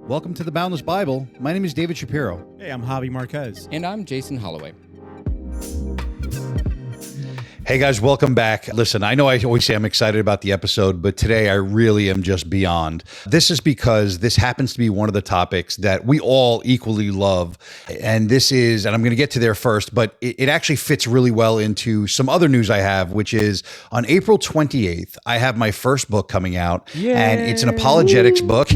Welcome to the Boundless Bible. My name is David Shapiro. Hey, I'm Javi Marquez. And I'm Jason Holloway. Hey guys, welcome back. Listen, I know I always say I'm excited about the episode, but today I really am just beyond. This is because this happens to be one of the topics that we all equally love. And this is, and I'm going to get to there first, but it actually fits really well into some other news I have, which is on April 28th, I have my first book coming out. Yay. And it's an apologetics book.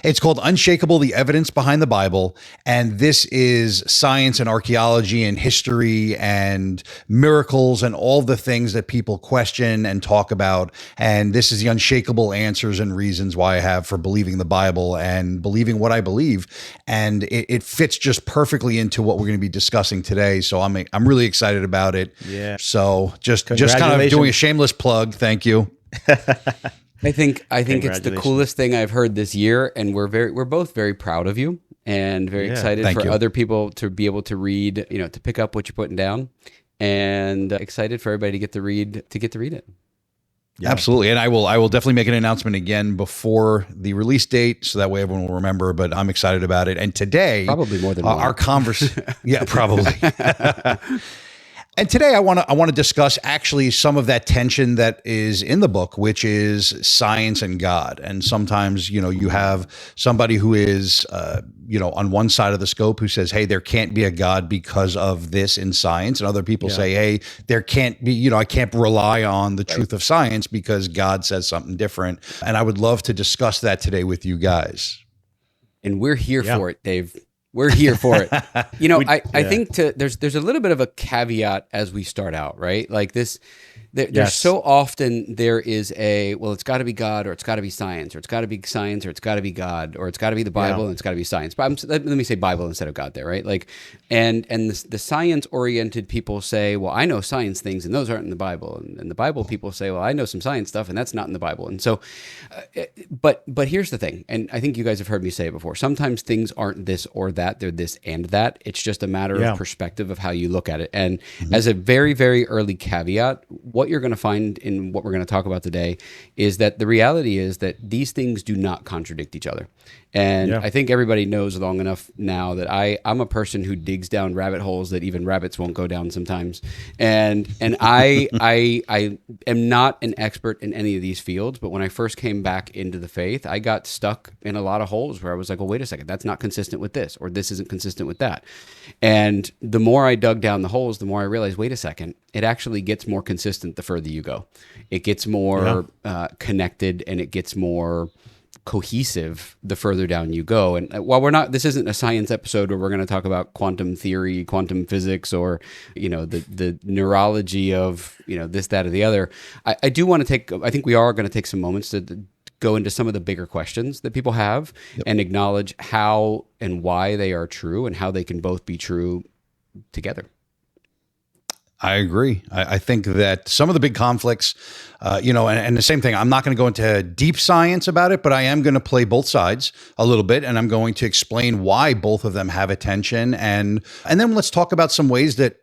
It's called Unshakable: The Evidence Behind the Bible. And this is science and archaeology and history and miracles and all the things that people question and talk about. And this is the unshakable answers and reasons why I have for believing the Bible and believing what I believe. And it fits just perfectly into what we're going to be discussing today. So I'm really excited about it. Yeah. So just kind of doing a shameless plug. Thank you. I think it's the coolest thing I've heard this year, and we're both very proud of you and very excited for other people to be able to read, to pick up what you're putting down. And excited for everybody to get to read it. Yeah. Absolutely. And I will definitely make an announcement again before the release date, so that way everyone will remember, but I'm excited about it. And today, probably more than one. Our conversation, yeah, probably. And today I want to discuss actually some of that tension that is in the book, which is science and God. And sometimes, you have somebody who is, on one side of the scope who says, hey, there can't be a God because of this in science. And other people say, hey, there can't be, I can't rely on the truth of science because God says something different. And I would love to discuss that today with you guys. And we're here for it, Dave. We're here for it. I think there's a little bit of a caveat as we start out, right? Like this, there's so often there is it's got to be God, or it's got to be science, or it's got to be science, or it's got to be God, or it's got to be the Bible, and it's got to be science. But let me say Bible instead of God there, right? Like, and the science-oriented people say, well, I know science things, and those aren't in the Bible. And the Bible people say, well, I know some science stuff, and that's not in the Bible. And so, but here's the thing, and I think you guys have heard me say it before. Sometimes things aren't this or that; they're this and that. It's just a matter of perspective of how you look at it. And as a very, very early caveat, what you're going to find in what we're going to talk about today is that the reality is that these things do not contradict each other. And I think everybody knows long enough now that I'm a person who digs down rabbit holes that even rabbits won't go down sometimes. And I am not an expert in any of these fields, but when I first came back into the faith, I got stuck in a lot of holes where I was like, well, wait a second, that's not consistent with this, or this isn't consistent with that. And the more I dug down the holes, the more I realized, wait a second, it actually gets more consistent the further you go. It gets more connected, and it gets more cohesive the further down you go. And while this isn't a science episode where we're going to talk about quantum theory, quantum physics, or the neurology of this, that, or the other, I do want to I think we are going to take some moments to go into some of the bigger questions that people have and acknowledge how and why they are true and how they can both be true together. I agree. I think that some of the big conflicts, and the same thing, I'm not going to go into deep science about it, but I am going to play both sides a little bit, and I'm going to explain why both of them have a tension. And then let's talk about some ways that,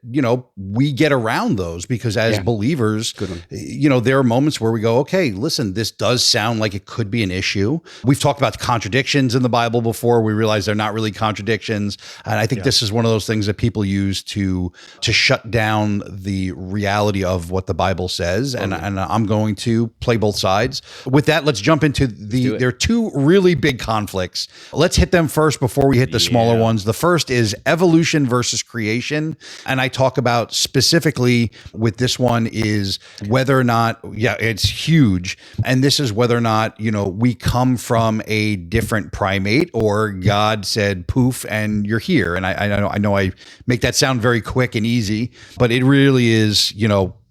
we get around those, because as believers, there are moments where we go, okay, listen, this does sound like it could be an issue. We've talked about contradictions in the Bible before. We realize they're not really contradictions. And I think this is one of those things that people use to shut down the reality of what the Bible says. And I'm going to play both sides. With that, let's jump into there are two really big conflicts. Let's hit them first before we hit the smaller ones. The first is evolution versus creation. And I talk about specifically with this one is whether or not, it's huge. And this is whether or not, we come from a different primate, or God said poof and you're here. And I know I make that sound very quick and easy, but it really is,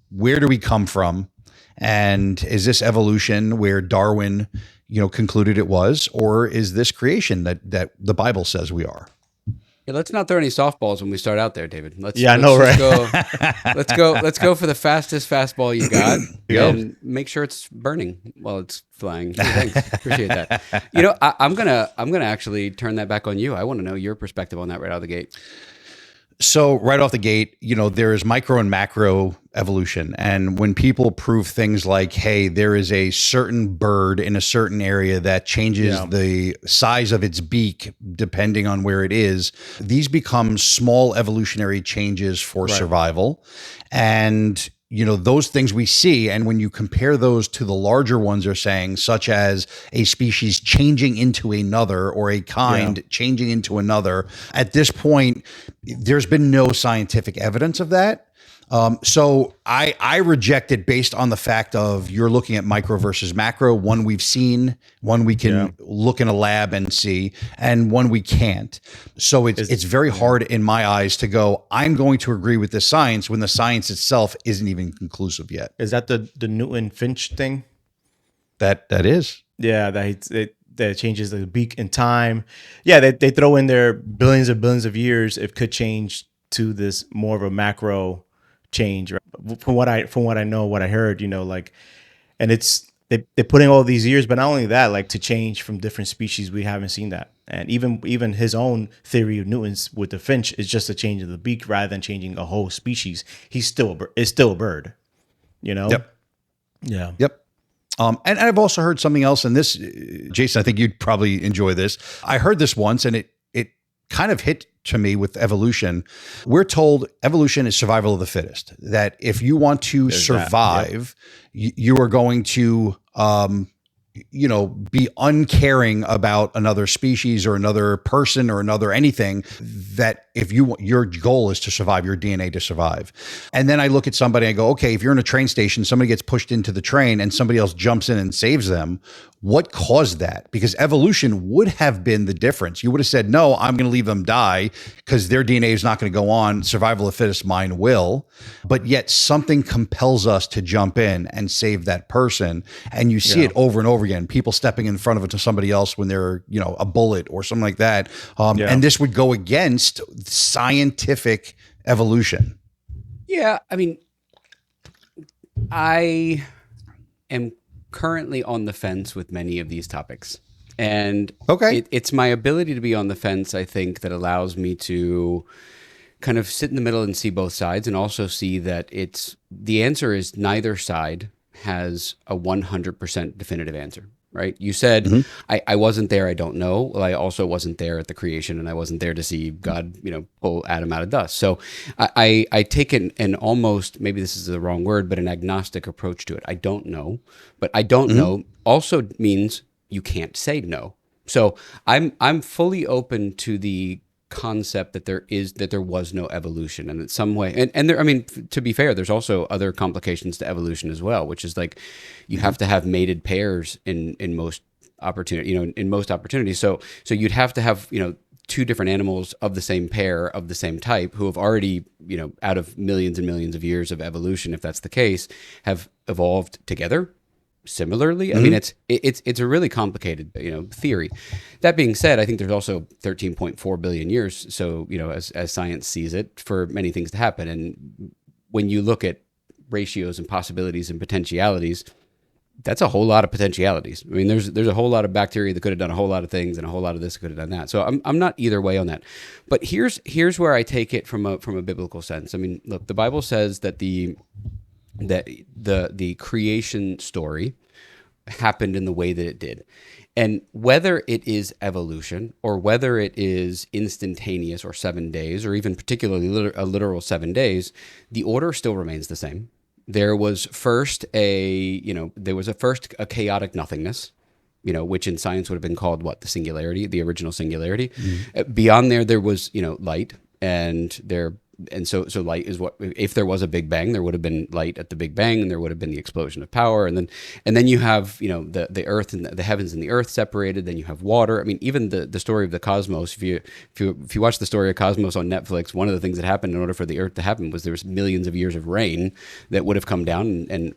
where do we come from? And is this evolution where Darwin, concluded it was, or is this creation that the Bible says we are? Yeah, let's not throw any softballs when we start out there, David. Let's right? Let's go for the fastest fastball you got, and make sure it's burning while it's flying. Thanks, appreciate that. I'm gonna actually turn that back on you. I want to know your perspective on that right out of the gate. So right off the gate, there is micro and macro evolution. And when people prove things like, hey, there is a certain bird in a certain area that changes the size of its beak depending on where it is, these become small evolutionary changes for survival. And those things we see, and when you compare those to the larger ones are saying, such as a species changing into another or a kind changing into another, at this point, there's been no scientific evidence of that. So I reject it based on the fact of you're looking at micro versus macro, one we've seen, one we can look in a lab and see, and one we can't. So it's very hard in my eyes to go, I'm going to agree with this science when the science itself isn't even conclusive yet. Is that the Newton-Finch thing? That is. Yeah, that changes the beak in time. Yeah, they throw in there billions and billions of years. It could change to this more of a macro change, right? From what I know, what I heard, and it's they're putting all these years, but not only that, like to change from different species, we haven't seen that. And even his own theory of Newton's with the finch is just a change of the beak rather than changing a whole species. It's still a bird, Yep. Yeah. Yep. And I've also heard something else, and this, Jason, I think you'd probably enjoy this. I heard this once, and it kind of hit to me with evolution. We're told evolution is survival of the fittest, that if you want to survive, you are going to, be uncaring about another species or another person or another anything, that if your goal is to survive, your DNA to survive. And then I look at somebody and I go, okay, if you're in a train station, somebody gets pushed into the train and somebody else jumps in and saves them. What caused that? Because evolution would have been the difference. You would have said, no, I'm going to leave them die because their DNA is not going to go on. Survival of the fittest, mine will. But yet something compels us to jump in and save that person. And you see it over and over again. People stepping in front of it to somebody else when they're, a bullet or something like that. And this would go against scientific evolution. Yeah. I mean, I am currently on the fence with many of these topics, and it's my ability to be on the fence, I think, that allows me to kind of sit in the middle and see both sides, and also see that the answer is neither side has a 100% definitive answer, right? You said, I wasn't there, I don't know. Well, I also wasn't there at the creation, and I wasn't there to see God, pull Adam out of dust. So I take an almost, maybe this is the wrong word, but an agnostic approach to it. I don't know, but I don't know also means you can't say no. So I'm fully open to the concept that there was no evolution, and in some way, and there, I mean, to be fair, there's also other complications to evolution as well, which is like you have to have mated pairs in most opportunities. So you'd have to have two different animals of the same pair of the same type who have already out of millions and millions of years of evolution, if that's the case, have evolved together similarly. I mean, it's a really complicated theory. That being said, I think there's also 13.4 billion years, so as science sees it, for many things to happen. And when you look at ratios and possibilities and potentialities, that's a whole lot of potentialities. I mean, there's a whole lot of bacteria that could have done a whole lot of things, and a whole lot of this could have done that. So I'm not either way on that. But here's where I take it from a biblical sense. I mean, look, the Bible says that the creation story happened in the way that it did. And whether it is evolution or whether it is instantaneous or 7 days, or even particularly a literal 7 days, the order still remains the same. There was first a chaotic nothingness, which in science would have been called what? The singularity, the original singularity. Beyond there was, light, and so light is what, if there was a Big Bang, there would have been light at the Big Bang, and there would have been the explosion of power, and then you have the earth and the heavens and the earth separated. Then you have water. I mean, even the story of the cosmos. If you watch the story of Cosmos on Netflix, one of the things that happened in order for the earth to happen was there was millions of years of rain that would have come down and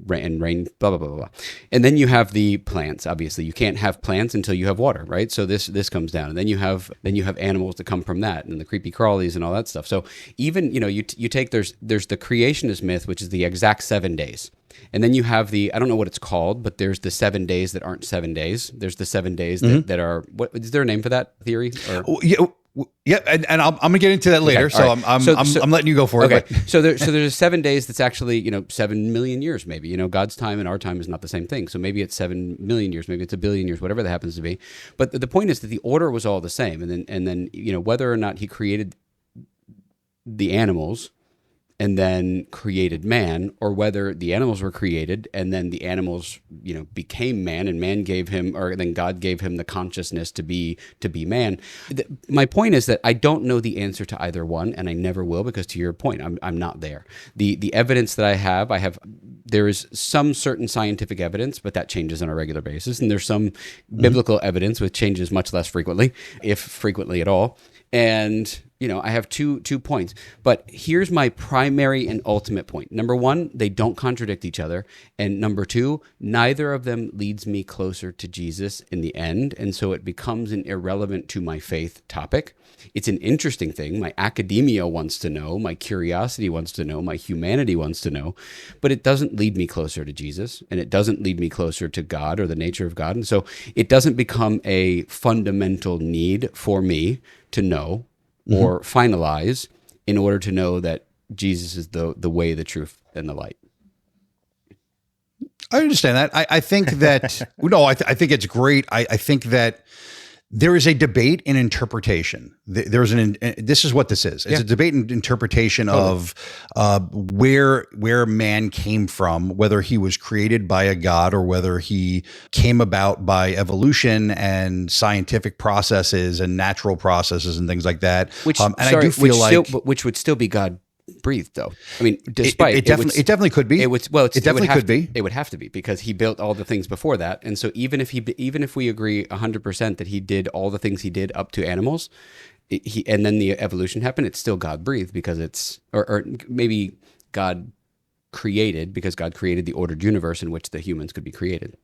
rain blah blah blah blah. And then you have the plants. Obviously, you can't have plants until you have water, right? So this comes down, and then you have animals that come from that, and the creepy crawlies and all that stuff. So even you take there's the creationist myth, which is the exact 7 days, and then you have I don't know what it's called, but there's the 7 days that aren't 7 days. There's the 7 days that are, what is there a name for that theory? Or? Yeah, and I'm gonna get into that later. Okay, so, right. I'm letting you go for okay. it. But. So there's 7 days that's actually 7 million years maybe. God's time and our time is not the same thing. So maybe it's 7 million years, maybe it's a billion years, whatever that happens to be. But the point is that the order was all the same, and then whether or not he created the animals and then created man, or whether the animals were created and then the animals, became man, and man gave him, or then God gave him the consciousness to be man. My point is that I don't know the answer to either one, and I never will, because to your point, I'm not there. The evidence that I have, there is some certain scientific evidence, but that changes on a regular basis, and there's some biblical evidence which changes much less frequently, if frequently at all. And I have two points, but here's my primary and ultimate point. Number one, they don't contradict each other. And number two, neither of them leads me closer to Jesus in the end. And so it becomes an irrelevant to my faith topic. It's an interesting thing. My academia wants to know, my curiosity wants to know, my humanity wants to know, but it doesn't lead me closer to Jesus, and it doesn't lead me closer to God or the nature of God. And so it doesn't become a fundamental need for me to know or finalize in order to know that Jesus is the way, the truth, and the light. I understand that. I think that, no, I think it's great. I think that there is a debate in interpretation. This is what this is. It's a debate in interpretation of where man came from, whether he was created by a god or whether he came about by evolution and scientific processes and natural processes and things like that. I do feel which would still be God breathed, though. I mean, despite it definitely could be. It definitely could be. It would have to be, because he built all the things before that, and so even if we agree 100% that he did all the things he did up to animals, and then the evolution happened, it's still God breathed, because it's or maybe God created, because God created the ordered universe in which the humans could be created.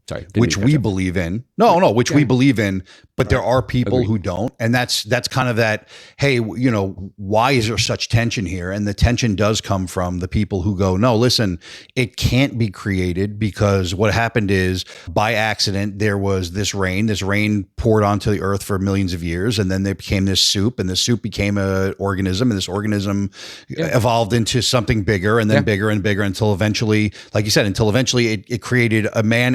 Sorry, which we believe in. Which we believe in, but there are people who don't. And that's kind of that, hey, why is there such tension here? And the tension does come from the people who go, no, listen, it can't be created, because what happened is by accident, there was this rain poured onto the earth for millions of years. And then there became this soup, and the soup became an organism, and this organism evolved into something bigger and then bigger and bigger until eventually, like you said, it created a man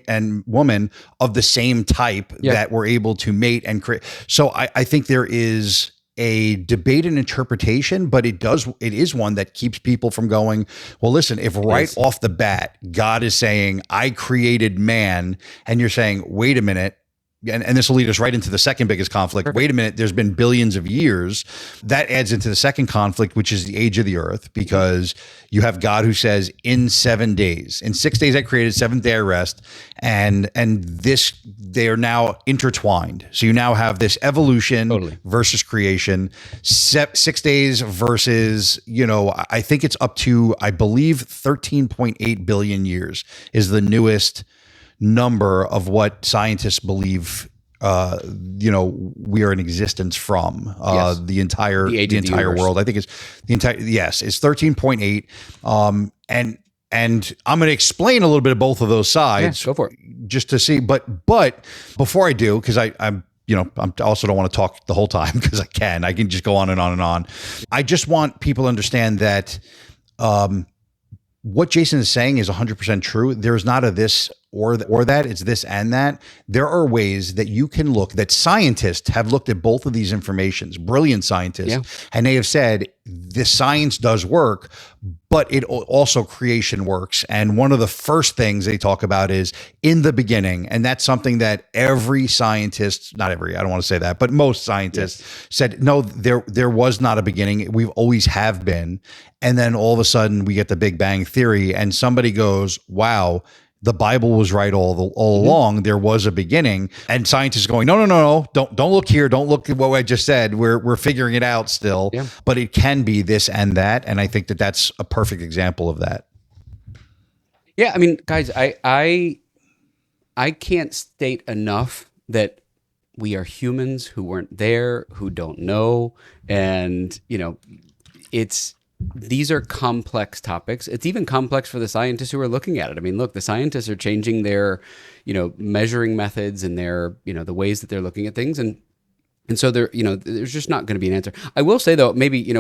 and woman of the same type that were able to mate and create. So I think there is a debate and interpretation, but it is one that keeps people from going, well, listen, if right off the bat, God is saying, I created man, and you're saying, wait a minute, and this will lead us right into the second biggest conflict. Perfect. Wait a minute, there's been billions of years. That adds into the second conflict, which is the age of the earth, because you have God who says, in 7 days, in 6 days I created, 7th day I rest, and they are now intertwined. So you now have this evolution versus creation, 6 days versus, I think it's up to, I believe 13.8 billion years is the newest number of what scientists believe we are in existence from. The entire world, I think it's it's 13.8. And I'm going to explain a little bit of both of those sides. Go for it. Just to see, but before I do, because I also don't want to talk the whole time, because I can just go on and on and on. I just want people to understand that what Jason is saying is 100% true. There's not a this or that. It's this and that. There are ways that you can look, that scientists have looked at both of these informations, brilliant scientists, and they have said this science does work, but it also creation works. And one of the first things they talk about is in the beginning. And that's something that every scientist, not every, I don't want to say that, but most scientists said, no, there was not a beginning. We've always have been. And then all of a sudden we get the Big Bang Theory, and somebody goes, wow, the Bible was right all along. There was a beginning, and scientists are going, no, don't look here. Don't look at what I just said. We're figuring it out still, but it can be this and that. And I think that that's a perfect example of that. Yeah. I mean, guys, I can't state enough that we are humans who weren't there, who don't know. And, these are complex topics. It's even complex for the scientists who are looking at it. I mean, look, the scientists are changing their, measuring methods and their, the ways that they're looking at things. And And so there's just not going to be an answer. I will say though, maybe,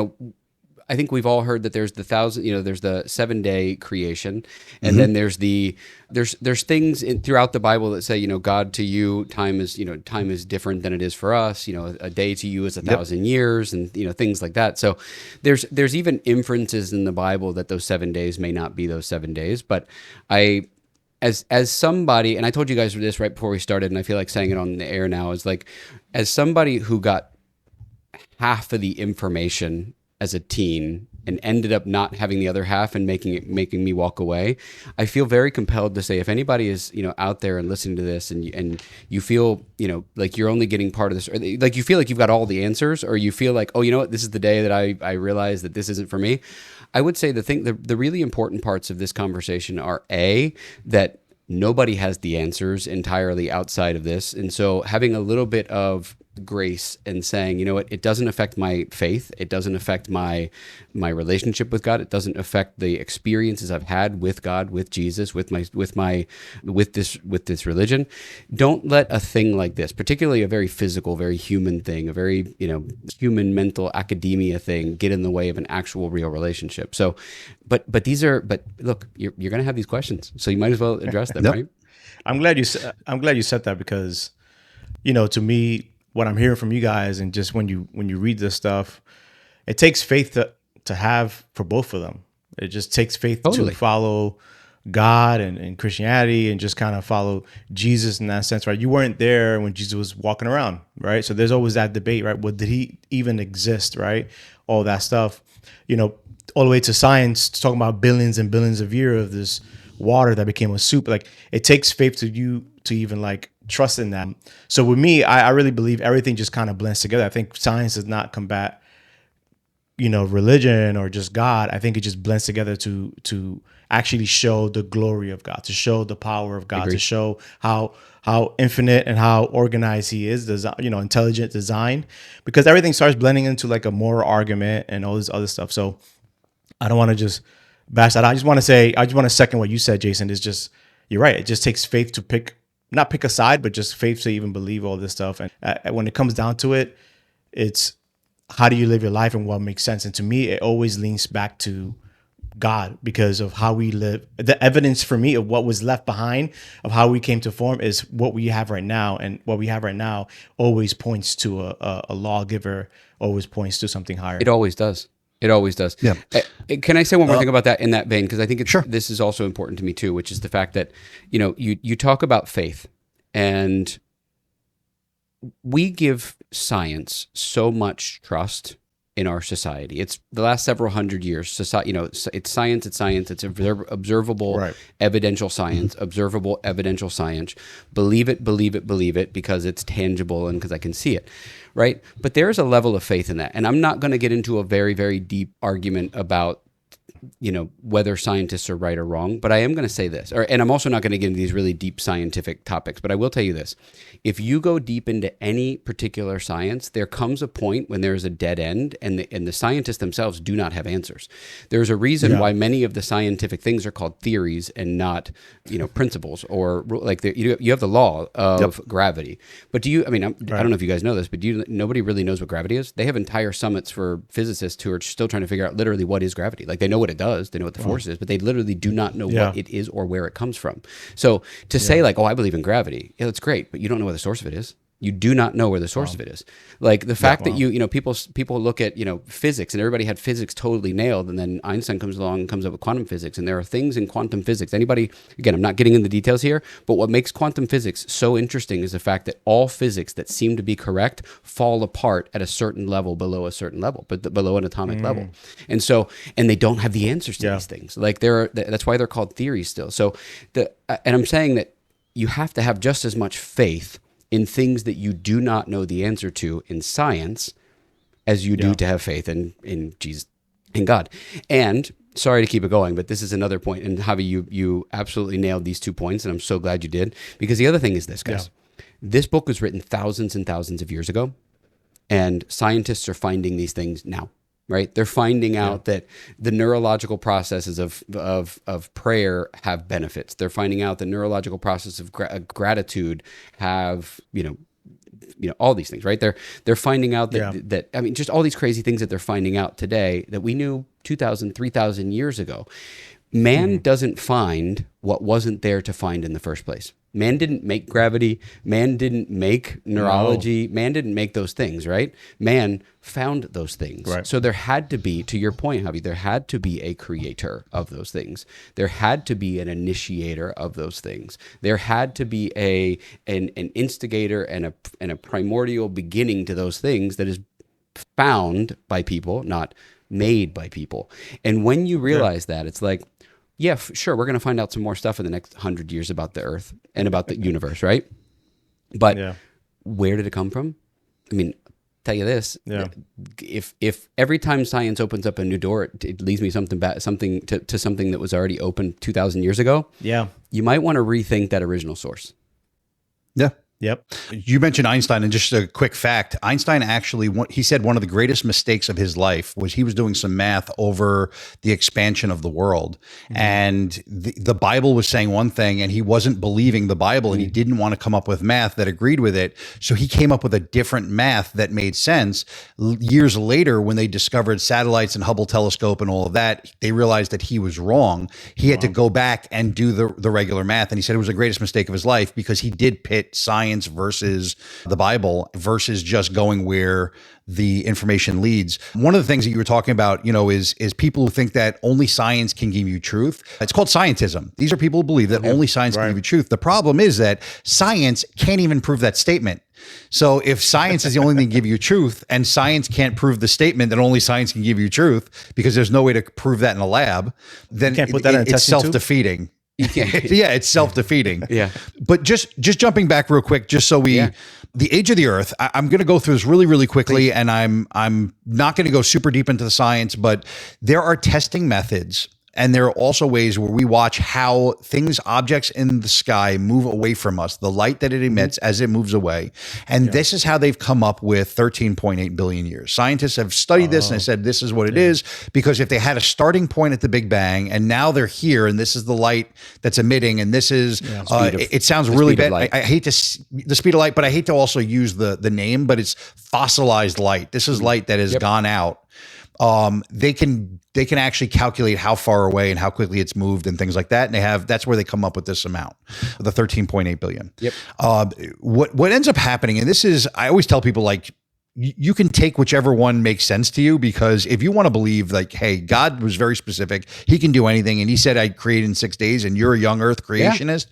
I think we've all heard that there's there's the 7-day creation, and then there's things throughout the Bible that say, God, to you, time is different than it is for us. A day to you is 1,000 years, and things like that. So there's even inferences in the Bible that those 7 days may not be those 7 days. But as somebody, and I told you guys this right before we started, and I feel like saying it on the air now, is like, as somebody who got half of the information as a teen and ended up not having the other half and making me walk away, I feel very compelled to say, if anybody is out there and listening to this, and you feel like you're only getting part of this, or like you feel like you've got all the answers, or you feel like, oh, you know what, this is the day that I realize that this isn't for me, I would say the really important parts of this conversation are that nobody has the answers entirely outside of this, and so having a little bit of grace and saying, it doesn't affect my faith, it doesn't affect my relationship with God, it doesn't affect the experiences I've had with God, with Jesus, with this religion. Don't let a thing like this, particularly a very physical, very human thing, a very human mental academia thing, get in the way of an actual real relationship. So, but look, you're going to have these questions, so you might as well address them, right? I'm glad you said that, because to me, what I'm hearing from you guys, and just when you read this stuff, it takes faith to have for both of them. It just takes faith to follow God and Christianity, and just kind of follow Jesus in that sense, right? You weren't there when Jesus was walking around, right? So there's always that debate, right? Well, did he even exist, right? All that stuff, all the way to science, talking about billions and billions of years of this water that became a soup. Like, it takes faith to even like trust in that. So with me, I really believe everything just kind of blends together. I think science does not combat, religion or just God. I think it just blends together to actually show the glory of God, to show the power of God, to show how infinite and how organized he is, intelligent design, because everything starts blending into like a moral argument and all this other stuff. So I don't want to just bash that out. I just want to second what you said, Jason. Is just, you're right. It just takes faith to not pick a side, but just faith to even believe all this stuff. And when it comes down to it, it's how do you live your life and what makes sense. And to me, it always leans back to God, because of how we live. The evidence for me of what was left behind, of how we came to form, is what we have right now. And what we have right now always points to a lawgiver, always points to something higher. It always does. It always does. Yeah. Can I say one more thing about that in that vein? Because I think this is also important to me too, which is the fact that, you talk about faith, and we give science so much trust in our society. It's the last several hundred years. Society, it's science. It's observable, evidential science. Observable, evidential science. Believe it, because it's tangible and because I can see it, right? But there is a level of faith in that, and I'm not going to get into a very, very deep argument about whether scientists are right or wrong, but I am going to say this, and I'm also not going to get into these really deep scientific topics, but I will tell you this. If you go deep into any particular science, there comes a point when there's a dead end, and the scientists themselves do not have answers. There's a reason why many of the scientific things are called theories and not, principles, or like you have the law of gravity. But I don't know if you guys know this, but nobody really knows what gravity is. They have entire summits for physicists who are still trying to figure out literally what is gravity. Like, they know what it does, they know what the force is, but they literally do not know what it is or where it comes from. So to say like, oh, I believe in gravity, that's great, but you don't know where the source of it is. You do not know where the source of it is. Like the fact that people look at, physics, and everybody had physics totally nailed. And then Einstein comes along and comes up with quantum physics. And there are things in quantum physics. Again, I'm not getting into the details here, but what makes quantum physics so interesting is the fact that all physics that seem to be correct fall apart at a certain level below a certain level, but below an atomic level. And so, and they don't have the answers to these things. Like that's why they're called theories still. So and I'm saying that you have to have just as much faith in things that you do not know the answer to in science as you do to have faith in Jesus, in God. And sorry to keep it going, but this is another point. And Javi, you absolutely nailed these 2 points, and I'm so glad you did, because the other thing is this, guys. This book was written thousands and thousands of years ago, and scientists are finding these things now. Right, they're finding out that the neurological processes of prayer have benefits. They're finding out the neurological process of gratitude have all these things, right? They're finding out that I mean, just all these crazy things that they're finding out today that we knew 2,000, 3,000 years ago. Man doesn't find what wasn't there to find in the first place. Man didn't make gravity. Man didn't make neurology. Man didn't make those things, right? Man found those things. Right. So there had to be, to your point, Javi, there had to be a creator of those things. There had to be an initiator of those things. There had to be an instigator and a primordial beginning to those things that is found by people, not made by people. And when you realize that, it's like, yeah, sure, we're going to find out some more stuff in the next 100 years about the Earth and about the universe, right? But where did it come from? I mean, tell you this: if every time science opens up a new door, it leads me something to something that was already open 2,000 years ago. Yeah, you might want to rethink that original source. Yeah. Yep. You mentioned Einstein, and just a quick fact, Einstein actually, he said one of the greatest mistakes of his life was he was doing some math over the expansion of the world. And the Bible was saying one thing, and he wasn't believing the Bible, and he didn't want to come up with math that agreed with it. So he came up with a different math that made sense. Years later, when they discovered satellites and Hubble telescope and all of that, they realized that he was wrong. He had to go back and do the regular math. And he said it was the greatest mistake of his life because he did pit science versus the Bible versus just going where the information leads. One of the things that you were talking about, is people who think that only science can give you truth. It's called scientism. These are people who believe that only science can give you truth. The problem is that science can't even prove that statement. So if science is the only thing to give you truth, and science can't prove the statement that only science can give you truth because there's no way to prove that in a lab, then it's self-defeating. Yeah, it's self-defeating. Yeah. But just jumping back real quick, just so the age of the Earth, I'm going to go through this really, really quickly. Please. And I'm not going to go super deep into the science, but there are testing methods. And there are also ways where we watch how objects in the sky move away from us, the light that it emits as it moves away. And this is how they've come up with 13.8 billion years. Scientists have studied this and said, this is what it is, because if they had a starting point at the Big Bang and now they're here and this is the light that's emitting and this is, it sounds really bad. I hate the speed of light, but I hate to also use the name, but it's fossilized light. This is light that has gone out. They can actually calculate how far away and how quickly it's moved and things like that. And that's where they come up with this amount, the 13.8 billion. Yep. What ends up happening, and I always tell people, like, you can take whichever one makes sense to you, because if you want to believe like, hey, God was very specific, he can do anything, and he said I created in 6 days, and you're a young earth creationist,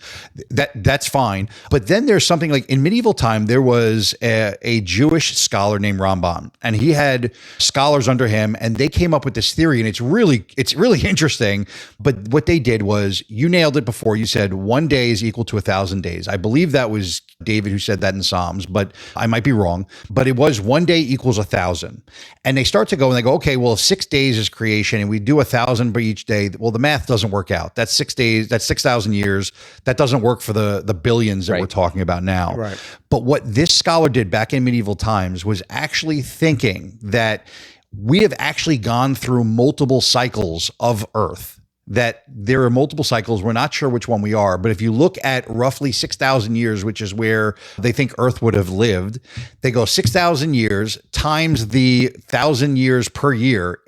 that's fine. But then there's something like in medieval time, there was a Jewish scholar named Ramban, and he had scholars under him, and they came up with this theory, and it's really interesting. But what they did was, you nailed it before, you said 1 day is equal to 1,000 days. I believe that was David who said that in Psalms, but I might be wrong. But it was 1 day equals 1,000. And they start to go and they go, okay, well, if 6 days is creation and we do 1,000 by each day, well, the math doesn't work out. That's 6 days, that's 6,000 years. That doesn't work for the billions that we're talking about now. Right. But what this scholar did back in medieval times was actually thinking that we have actually gone through multiple cycles of Earth. That there are multiple cycles. We're not sure which one we are, but if you look at roughly 6,000 years, which is where they think Earth would have lived, they go 6,000 years times the 1,000 years per year.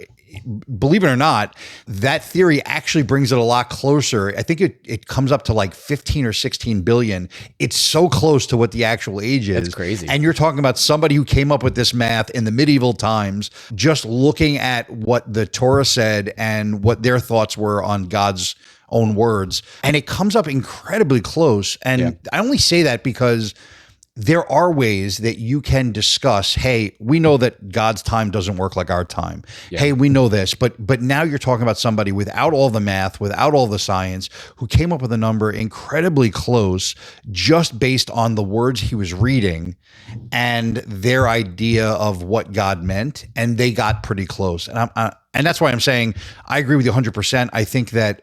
Believe it or not, that theory actually brings it a lot closer. I think it comes up to like 15 or 16 billion. It's so close to what the actual age is. That's crazy. And you're talking about somebody who came up with this math in the medieval times, just looking at what the Torah said and what their thoughts were on God's own words. And it comes up incredibly close. And I only say that because there are ways that you can discuss, hey, we know that God's time doesn't work like our time. Yeah. Hey, we know this, but now you're talking about somebody without all the math, without all the science, who came up with a number incredibly close just based on the words he was reading and their idea of what God meant, and they got pretty close. And that's why I'm saying I agree with you 100%. I think that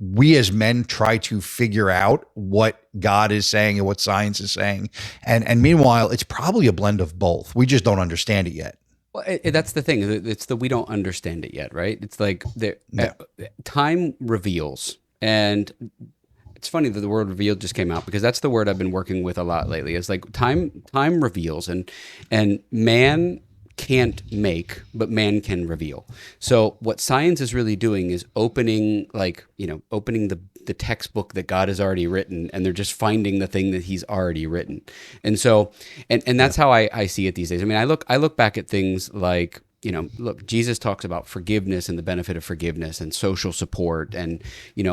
we as men try to figure out what God is saying and what science is saying. And meanwhile, it's probably a blend of both. We just don't understand it yet. Well, that's the thing. It's we don't understand it yet, right? It's like time reveals. And it's funny that the word revealed just came out, because that's the word I've been working with a lot lately. It's like time reveals, and man can't make, but man can reveal. So what science is really doing is opening the textbook that God has already written, and they're just finding the thing that he's already written. And so, and that's how I see it these days. I mean, I look back at things like, look, Jesus talks about forgiveness and the benefit of forgiveness and social support. And,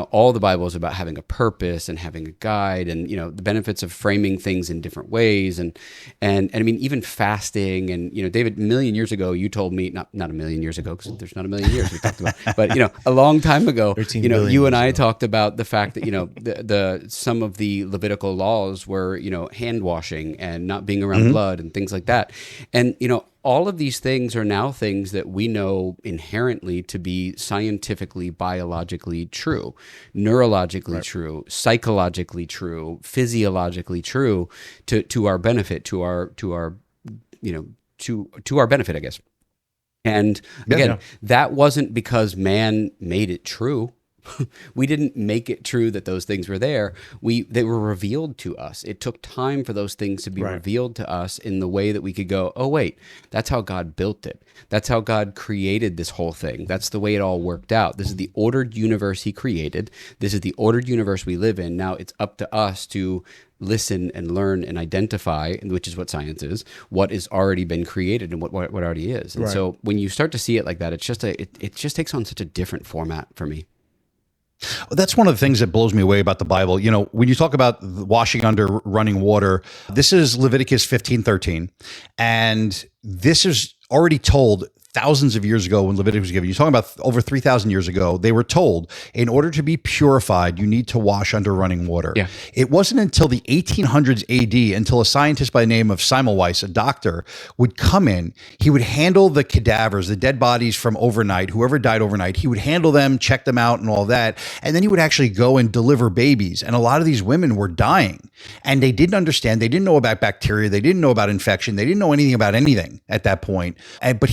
all the Bible is about having a purpose and having a guide, and, the benefits of framing things in different ways. And I mean, even fasting. And, David, a million years ago, you told me, not a million years ago, because there's not a million years we talked about, but, a long time ago, you and I talked about the fact that, the some of the Levitical laws were, hand washing and not being around blood and things like that. And, all of these things are now things that we know inherently to be scientifically, biologically true, neurologically true, psychologically true, physiologically true, to our benefit, to our benefit, I guess. And again, that wasn't because man made it true. We didn't make it true that those things were there. They were revealed to us. It took time for those things to be revealed to us in the way that we could go, oh, wait, that's how God built it. That's how God created this whole thing. That's the way it all worked out. This is the ordered universe he created. This is the ordered universe we live in. Now it's up to us to listen and learn and identify, which is what science is, what has already been created and what already is. And so when you start to see it like that, it just takes on such a different format for me. That's one of the things that blows me away about the Bible. When you talk about washing under running water, this is Leviticus 15:13, and this is already told thousands of years ago when Leviticus was given. You're talking about over 3,000 years ago. They were told, in order to be purified, you need to wash under running water. Yeah. It wasn't until the 1800s AD, until a scientist by the name of Semmelweis, a doctor, would come in. He would handle the cadavers, the dead bodies from overnight, whoever died overnight. He would handle them, check them out and all that. And then he would actually go and deliver babies. And a lot of these women were dying. And they didn't understand. They didn't know about bacteria. They didn't know about infection. They didn't know anything about anything at that point. But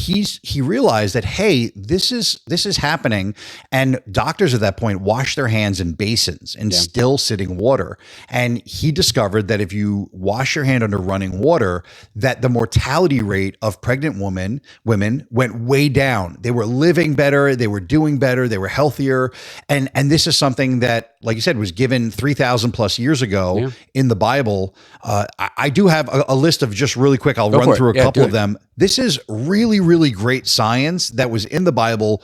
he realized that, hey, this is happening. And doctors at that point wash their hands in basins in still sitting water. And he discovered that if you wash your hand under running water, that the mortality rate of pregnant women went way down. They were living better. They were doing better. They were healthier. And this is something that, like you said, was given 3,000 plus years ago in the Bible. I do have a list of, just really quick, I'll run through a couple of them. This is really, really great science that was in the Bible,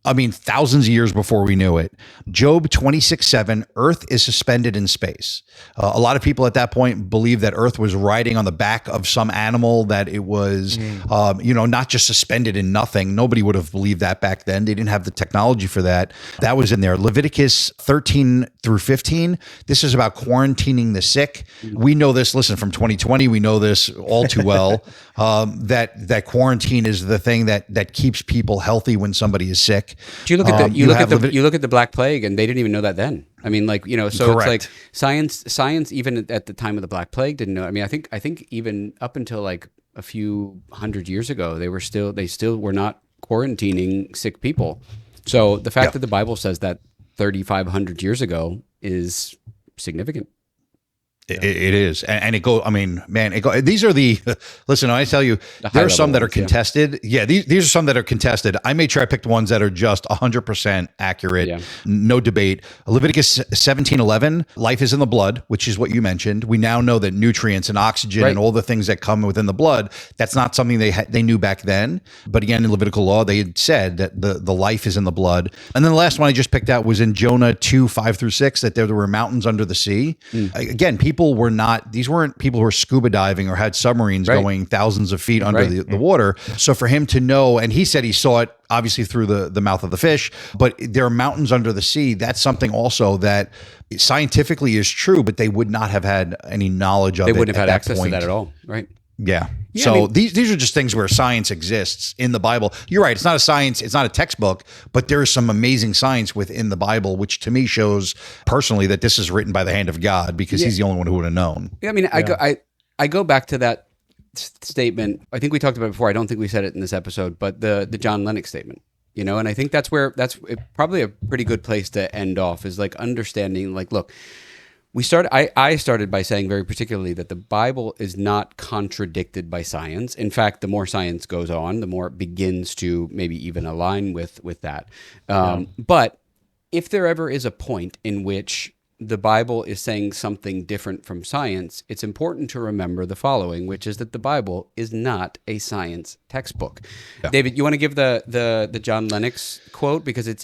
I mean, thousands of years before we knew it. Job 26:7, Earth is suspended in space. A lot of people at that point believed that Earth was riding on the back of some animal, that it was, not just suspended in nothing. Nobody would have believed that back then. They didn't have the technology for that. That was in there. Leviticus 13-15. This is about quarantining the sick. We know this, listen, from 2020, we know this all too well, that quarantine is the thing that keeps people healthy when somebody is sick. You look at the Black Plague, and they didn't even know that then. I mean, so Correct. It's like science even at the time of the Black Plague didn't know. I mean, I think even up until like a few hundred years ago, they still were not quarantining sick people. So the fact that the Bible says that 3,500 years ago is significant. It is. And it goes, I mean, man, these are listen, I tell you, there are some that are contested. Yeah, these are some that are contested. I made sure I picked ones that are just 100% accurate. No debate. Leviticus 17:11, life is in the blood, which is what you mentioned. We now know that nutrients and oxygen and all the things that come within the blood, that's not something they knew back then. But again, in Levitical law, they had said that the life is in the blood. And then the last one I just picked out was in Jonah 2:5-6, that there were mountains under the sea. Again, these weren't people who were scuba diving or had submarines going thousands of feet under the water. So for him to know, and he said he saw it obviously through the mouth of the fish, but there are mountains under the sea. That's something also that scientifically is true, but they would not have had any knowledge of it. They wouldn't have had access to that at all, right? Yeah. So these are just things where science exists in the Bible. You're right. It's not a science. It's not a textbook, but there is some amazing science within the Bible, which to me shows personally that this is written by the hand of God, because he's the only one who would have known. Yeah, I mean, I go back to that statement. I think we talked about it before. I don't think we said it in this episode, but the John Lennox statement. you know? And I think that's probably a pretty good place to end off, is like understanding, like, look, I started by saying very particularly that the Bible is not contradicted by science. In fact, the more science goes on, the more it begins to maybe even align with that. But if there ever is a point in which the Bible is saying something different from science, it's important to remember the following, which is that the Bible is not a science textbook. Yeah. David, you want to give the John Lennox quote, because it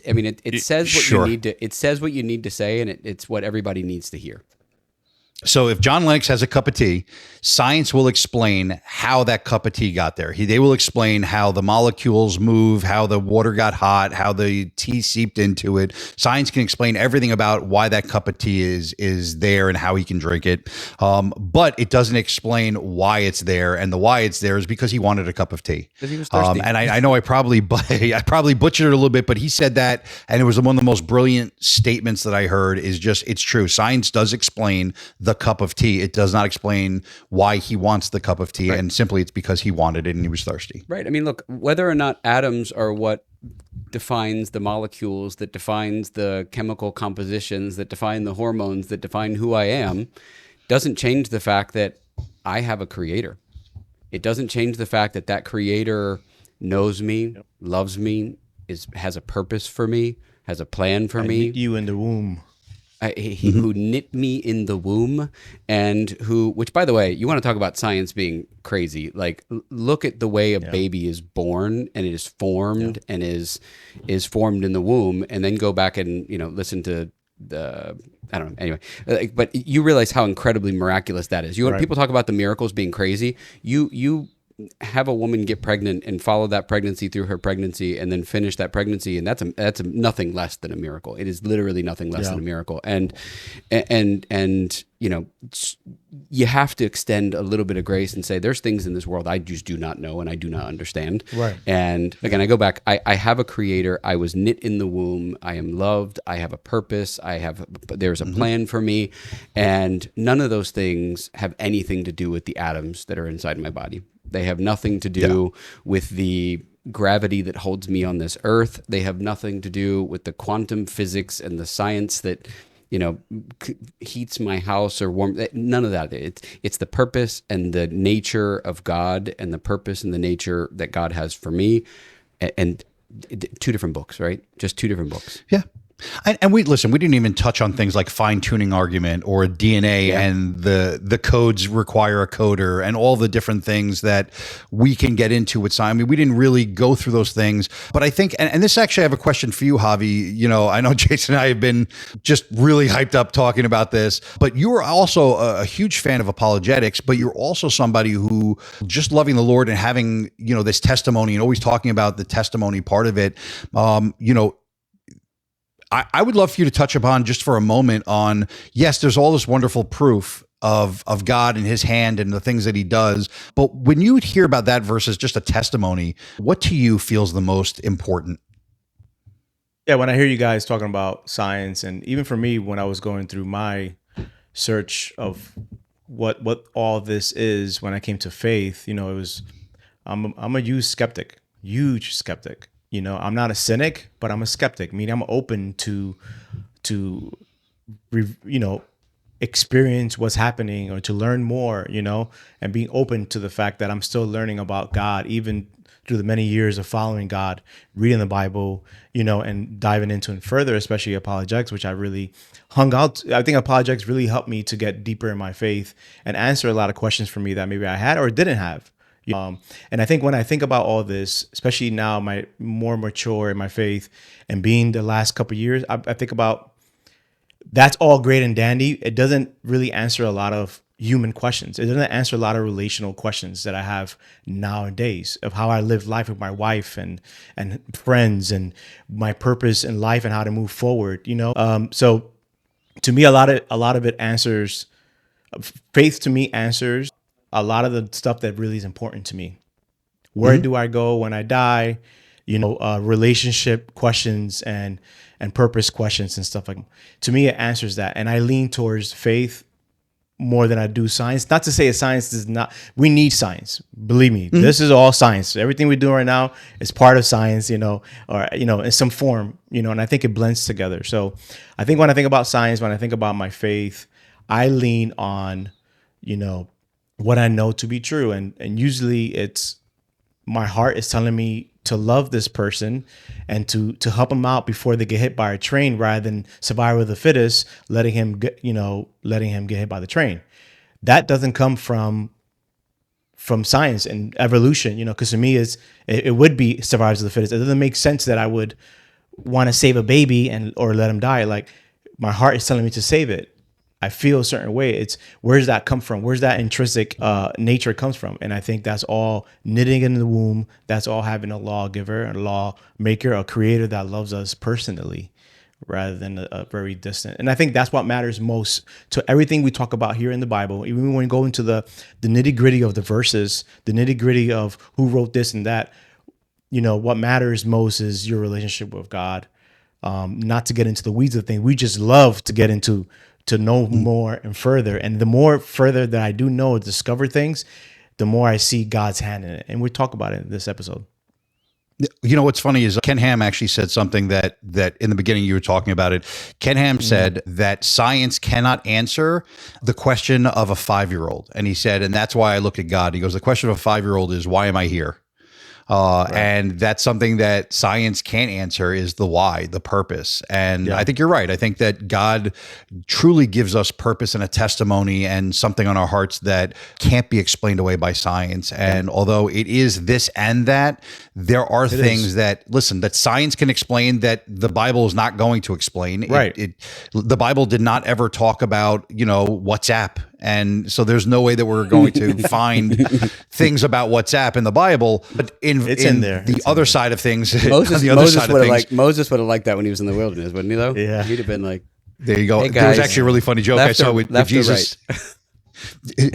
says what you need to. It says what you need to say, and it's what everybody needs to hear. So if John Lennox has a cup of tea, science will explain how that cup of tea got there. They will explain how the molecules move, how the water got hot, how the tea seeped into it. Science can explain everything about why that cup of tea is there and how he can drink it. But it doesn't explain why it's there. And the why it's there is because he wanted a cup of tea. Because he was thirsty. And I know I probably butchered it a little bit, but he said that, and it was one of the most brilliant statements that I heard. It's true. Science does explain the cup of tea. It does not explain why he wants the cup of tea, right. And simply it's because he wanted it and he was thirsty. Right. I mean, look, whether or not atoms are what defines the molecules, that defines the chemical compositions, that define the hormones, that define who I am, doesn't change the fact that I have a creator. It doesn't change the fact that that creator knows me, loves me, has a purpose for me, has a plan for me. Knit you in the womb. Who knit me in the womb, and which, by the way, you want to talk about science being crazy. Like, look at the way a baby is born, and it is formed and is formed in the womb, and then go back and, listen to I don't know. Anyway, but you realize how incredibly miraculous that is. People talk about the miracles being crazy. You have a woman get pregnant and follow that pregnancy through her pregnancy and then finish that pregnancy, and that's nothing less than a miracle. It is literally nothing less than a miracle. And you have to extend a little bit of grace and say, there's things in this world I just do not know and I do not understand. Right. And again, I go back, I have a creator. I was knit in the womb. I am loved. I have a purpose. There's a plan for me. And none of those things have anything to do with the atoms that are inside my body. They have nothing to do with the gravity that holds me on this earth. They have nothing to do with the quantum physics and the science that, heats my house or warm. None of that. It's the purpose and the nature of God, and the purpose and the nature that God has for me. And two different books, right? Just two different books. Yeah. And we didn't even touch on things like fine-tuning argument or DNA and the codes require a coder and all the different things that we can get into with science. I mean, we didn't really go through those things, but I think, and this actually, I have a question for you, Javi. I know Jason and I have been just really hyped up talking about this, but you are also a huge fan of apologetics, but you're also somebody who just loving the Lord and having, this testimony and always talking about the testimony part of it, I would love for you to touch upon just for a moment on, yes, there's all this wonderful proof of God and his hand and the things that he does. But when you would hear about that versus just a testimony, what to you feels the most important? Yeah, when I hear you guys talking about science, and even for me, when I was going through my search of what all this is, when I came to faith, I'm a huge skeptic. I'm not a cynic, but I'm a skeptic. Meaning I'm open to experience what's happening or to learn more, and being open to the fact that I'm still learning about God, even through the many years of following God, reading the Bible, and diving into it further, especially apologetics, which I really hung out. I think apologetics really helped me to get deeper in my faith and answer a lot of questions for me that maybe I had or didn't have. And I think when I think about all this, especially now, my more mature in my faith and being the last couple of years, I think about that's all great and dandy. It doesn't really answer a lot of human questions. It doesn't answer a lot of relational questions that I have nowadays of how I live life with my wife and friends and my purpose in life and how to move forward. So to me, a lot of it answers. Faith to me answers a lot of the stuff that really is important to me. Where do I go when I die? Relationship questions and purpose questions and stuff like that. To me, it answers that. And I lean towards faith more than I do science. Not to say science does not, we need science. Believe me, this is all science. Everything we do right now is part of science, or, in some form, and I think it blends together. So I think when I think about science, when I think about my faith, I lean on, what I know to be true. And usually it's my heart is telling me to love this person and to help them out before they get hit by a train, rather than survival of the fittest, letting him get hit by the train. That doesn't come from science and evolution, because to me it would be survival of the fittest. It doesn't make sense that I would want to save a baby or let him die. Like, my heart is telling me to save it. I feel a certain way. It's, where's that come from? Where's that intrinsic nature comes from? And I think that's all knitting in the womb. That's all having a lawgiver, a lawmaker, a creator that loves us personally, rather than a very distant. And I think that's what matters most to everything we talk about here in the Bible. Even when we go into the nitty gritty of the verses, the nitty gritty of who wrote this and that, what matters most is your relationship with God. Not to get into the weeds of things. We just love to get into to know more and further. And the more further that I do know, discover things, the more I see God's hand in it. And we talk about it in this episode. What's funny is Ken Ham actually said something that in the beginning you were talking about it. Ken Ham said that science cannot answer the question of a 5-year-old. And he said, and that's why I look at God. He goes, the question of a 5-year-old is, why am I here? Right. And that's something that science can't answer, is the why, the purpose. And I think you're right. I think that God truly gives us purpose and a testimony and something on our hearts that can't be explained away by science. And although it is this and that, there are things that science can explain that the Bible is not going to explain. Right. The Bible did not ever talk about, WhatsApp. And so there's no way that we're going to find things about WhatsApp in the Bible, but it's in there. The other side of things, Moses would have liked that when he was in the wilderness, wouldn't he? Though, he'd have been like, "There you go." Hey, there was actually a really funny joke I saw with Jesus.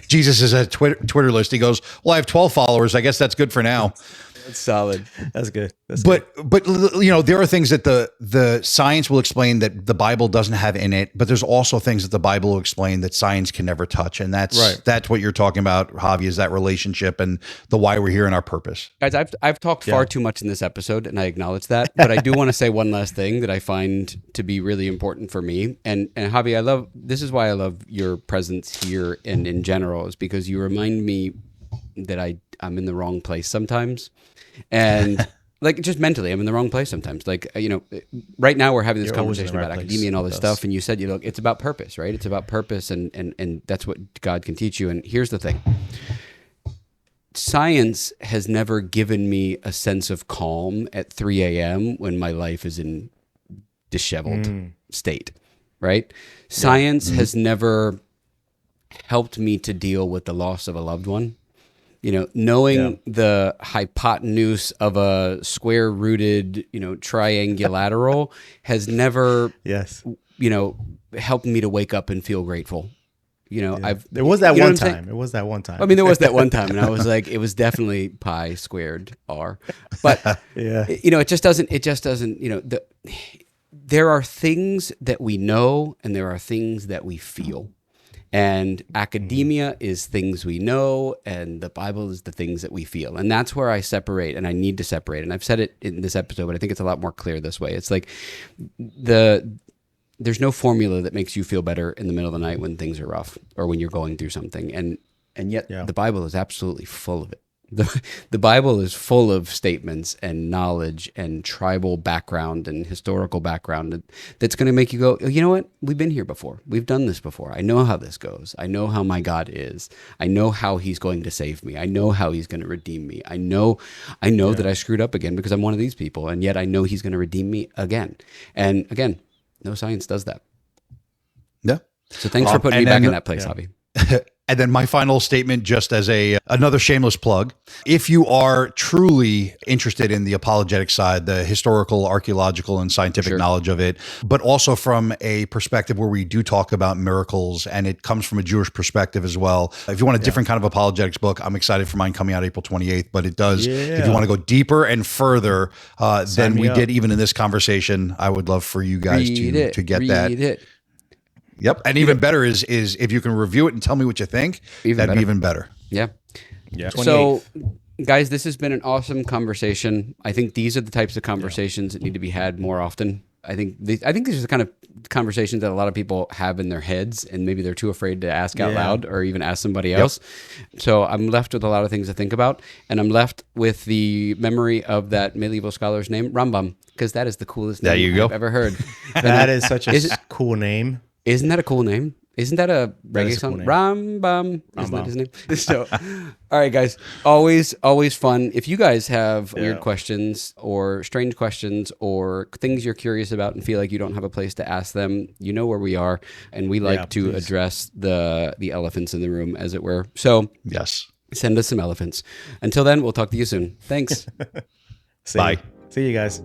Jesus is a Twitter list. He goes, "Well, I have 12 followers. I guess that's good for now." That's solid. That's good. But there are things that the science will explain that the Bible doesn't have in it, but there's also things that the Bible will explain that science can never touch. And that's what you're talking about, Javi, is that relationship and the why we're here and our purpose. Guys, I've talked far too much in this episode, and I acknowledge that, but I do want to say one last thing that I find to be really important for me. And Javi, this is why I love your presence here and in general, is because you remind me that I'm in the wrong place sometimes. And like, just mentally, I'm in the wrong place sometimes. Like, right now we're having this conversation about academia and all this stuff. And you said, it's about purpose, right? It's about purpose. And that's what God can teach you. And here's the thing. Science has never given me a sense of calm at 3 a.m. when my life is in disheveled state, right? Science has never helped me to deal with the loss of a loved one. Knowing the hypotenuse of a square-rooted, triangulateral has never, helped me to wake up and feel grateful. There was that one time. It was that one time. I mean, there was that one time, and I was like, it was definitely pi squared r. But it just doesn't. There are things that we know, and there are things that we feel. And academia is things we know, and the Bible is the things that we feel. And that's where I separate, and I need to separate. And I've said it in this episode, but I think it's a lot more clear this way. It's like there's no formula that makes you feel better in the middle of the night when things are rough or when you're going through something. And yet the Bible is absolutely full of it. The Bible is full of statements and knowledge and tribal background and historical background that's going to make you go, you know what? We've been here before. We've done this before. I know how this goes. I know how my God is. I know how he's going to save me. I know how he's going to redeem me. I know that I screwed up again because I'm one of these people, and yet I know he's going to redeem me again. And again, no science does that. Yeah. So thanks for putting me back in that place, Javi. And then my final statement, just as another shameless plug, if you are truly interested in the apologetic side, the historical, archaeological, and scientific knowledge of it, but also from a perspective where we do talk about miracles, and it comes from a Jewish perspective as well. If you want a different kind of apologetics book, I'm excited for mine coming out April 28th, but it does, if you want to go deeper and further than we did even in this conversation, I would love for you guys to get that. Yep. And even better is if you can review it and tell me what you think, that'd be even better. Yeah. Yeah. So, guys, this has been an awesome conversation. I think these are the types of conversations that need to be had more often. I think these are the kind of conversations that a lot of people have in their heads, and maybe they're too afraid to ask out loud or even ask somebody else. So I'm left with a lot of things to think about, and I'm left with the memory of that medieval scholar's name, Rambam, because that is the coolest name I've ever heard. That is such a cool name. Isn't that a cool name? Isn't that a reggae song? Cool Rambam. Isn't that his name? So, all right, guys. Always fun. If you guys have weird questions or strange questions or things you're curious about and feel like you don't have a place to ask them, you know where we are, and we like to address the elephants in the room, as it were. So, send us some elephants. Until then, we'll talk to you soon. Thanks. Bye. See you guys.